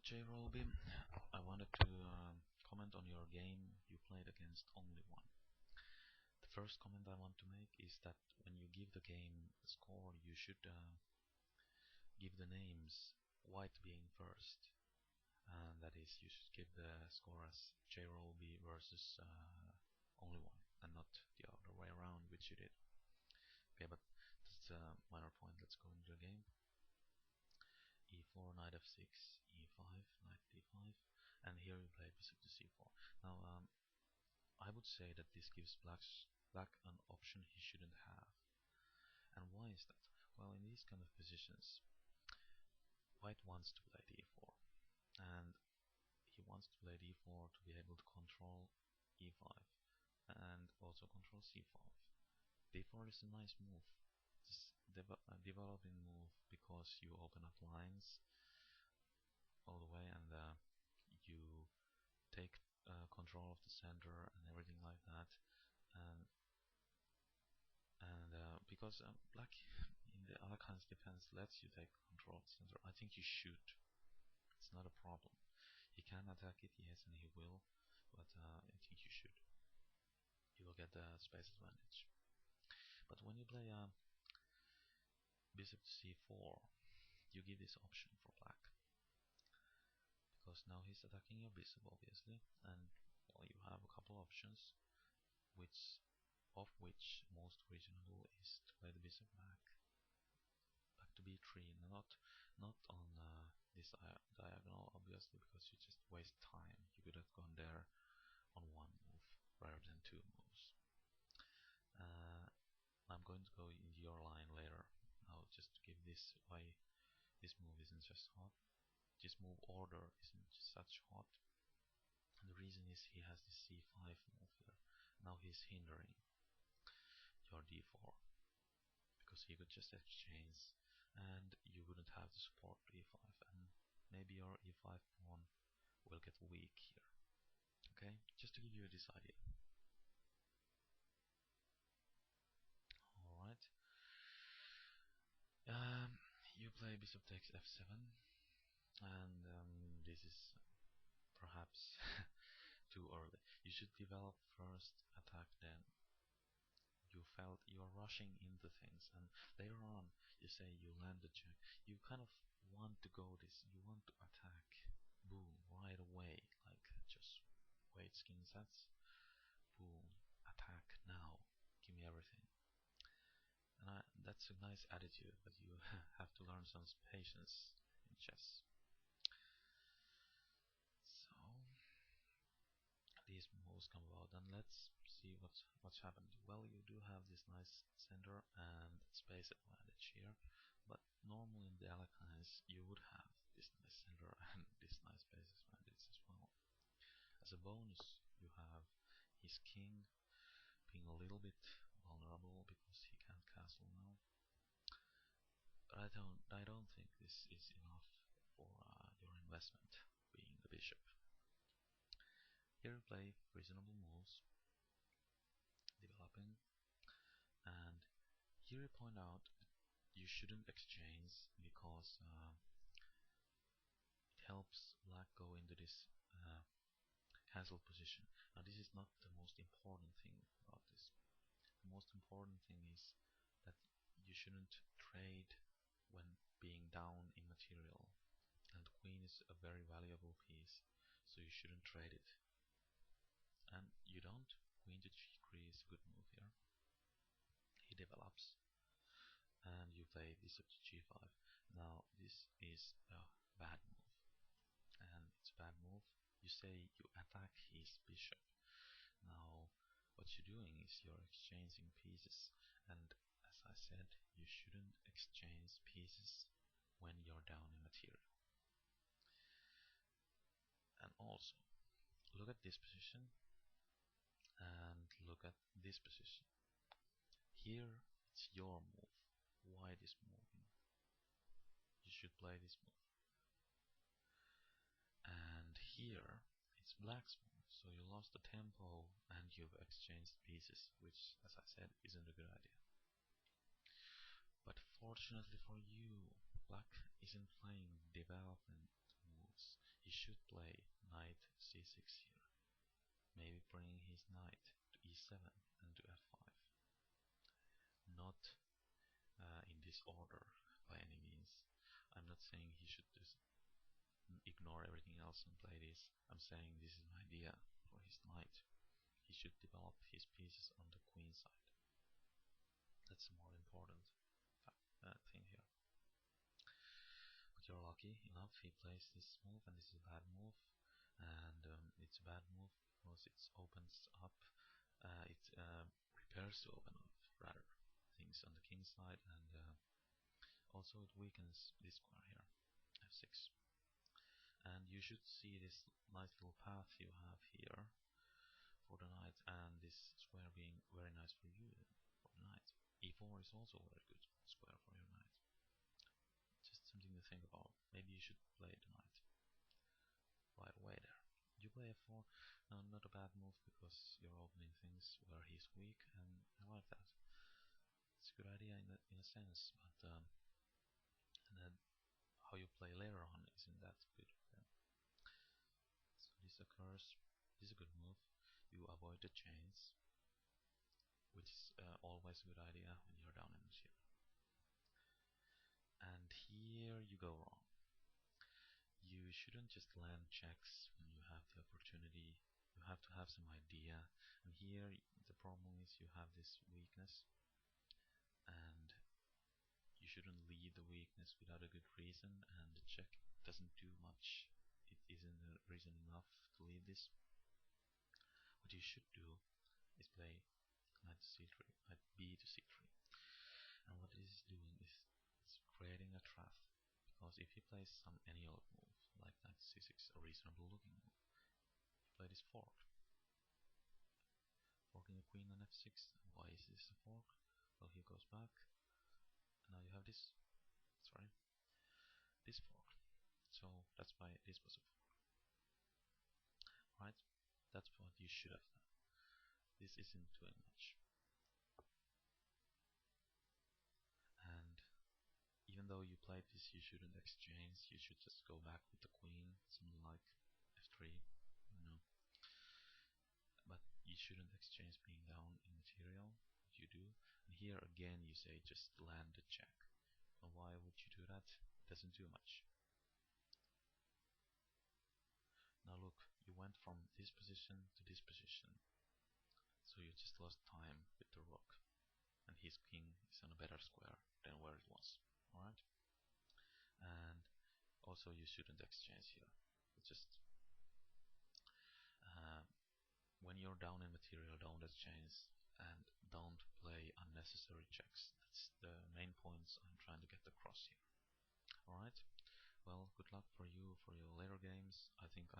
jrobi, I wanted to comment on your game you played against onlyone. The first comment I want to make is that when you give the game a score, you should give the names, white being first, and that is, you should give the score as jrobi versus onlyone, and not the other way around, which you did. Okay, but that's a minor point. Let's go into the game. e4, knight f6, e5, knight d5, and here you play bishop to c4. Now, I would say that this gives black an option he shouldn't have. And why is that? Well, in these kind of positions, white wants to play d4, and he wants to play d4 to be able to control e5 and also control c5. d4 is a nice move. It's a developing move because you open up lines all the way, and you take control of the center and everything like that, and because black in the other kind's defense lets you take control of the center, I think you should. It's not a problem. He can attack it, yes, and he will, but I think you should. You will get the space advantage. But when you play bishop to c4, you give this option for black, because now he's attacking your bishop, obviously, and well, you have a couple options, of which most reasonable is to play the bishop back to b3, not on this diagonal, obviously, because you just waste time. You could have gone there on one move rather than two moves. I'm going to go into your line later. Now, just to give this why this move isn't just hot. This move order isn't such hot. And the reason is he has this c5 move here. Now he's hindering your d4, because he could just exchange and you wouldn't have the support to e5, and maybe your e5 pawn will get weak here. Okay, just to give you this idea. Alright. You play bishop takes f7, and this is perhaps too early. You should develop first, attack then. You felt you're rushing into things, and later on you say you land the check. You kind of want to go this, you want to attack, boom, right away, like just wait, skin sets, boom, attack now, give me everything. And that's a nice attitude, but you have to learn some patience in chess. So these moves come about, and let's see what's happened. Well, you do have this nice center and space advantage here, but normally in the allies you would have this nice center and this nice space advantage as well. As a bonus, you have his king being a little bit vulnerable because he can't castle now. But I don't think this is enough for your investment, being the bishop. Here you play reasonable moves, developing, and here you point out that you shouldn't exchange because it helps black go into this castle position. Now, this is not the most important thing about this. The most important thing is that you shouldn't trade when being down in material, and the queen is a very valuable piece, so you shouldn't trade it. And you don't. Queen to g3 is a good move here. He develops, and you play bishop to g5. Now this is a bad move, and it's a bad move. You say you attack his bishop. Now what you're doing is you're exchanging pieces, and as I said, you shouldn't exchange pieces when you're down in material. And also, look at this position and look at this position. Here it's your move. White is moving. You should play this move. And here it's black's move, so you lost the tempo and you've exchanged pieces, which, as I said, isn't a good idea. But fortunately for you, black isn't playing development moves. f7 and to f5. Not in this order by any means. I'm not saying he should just ignore everything else and play this. I'm saying this is an idea for his knight. He should develop his pieces on the queen side. That's a more important thing here. But you're lucky enough, he plays this move, and this is a bad move. And it's a bad move because it opens up, it prepares to open up, rather, things on the king side, and also it weakens this square here, f6. And you should see this nice little path you have here for the knight, and this square being very nice for you for the knight. e4 is also a very good square for your knight. Just something to think about. Maybe you should play the knight right away there. You play f4, no, not a bad move because you're opening things where he's weak, and I like that. It's a good idea in a sense, but and then how you play later on isn't that good. So this occurs. This is a good move. You avoid the chains, which is always a good idea when you're down in the shield. And here you go wrong. You shouldn't just land checks when you have the opportunity. You have to have some idea. And here the problem is you have this weakness, and you shouldn't leave the weakness without a good reason, and the check doesn't do much. It isn't a reason enough to leave this. What you should do is play knight to c3, knight b to c3. And what this is doing is it's creating a trap, because if he plays any old move, like knight to c6, a reasonable looking move, you play this fork. Forking the queen on f6. Why is this a fork? Well, he goes back, and now you have this, this fork. So that's why this was a fork. Right? That's what you should have done. This isn't doing much. And even though you played this, you shouldn't exchange. You should just go back with the queen, something like f3, you know. But you shouldn't exchange being down in material. You do. And here again you say just land the check. And why would you do that? It doesn't do much. Now look, you went from this position to this position. So you just lost time with the rook. And his king is on a better square than where it was. Alright? And also you shouldn't exchange here. Just when you're down in material, don't exchange and don't play unnecessary checks. That's the main points I'm trying to get across here. Alright? Well, good luck for you for your later games. I think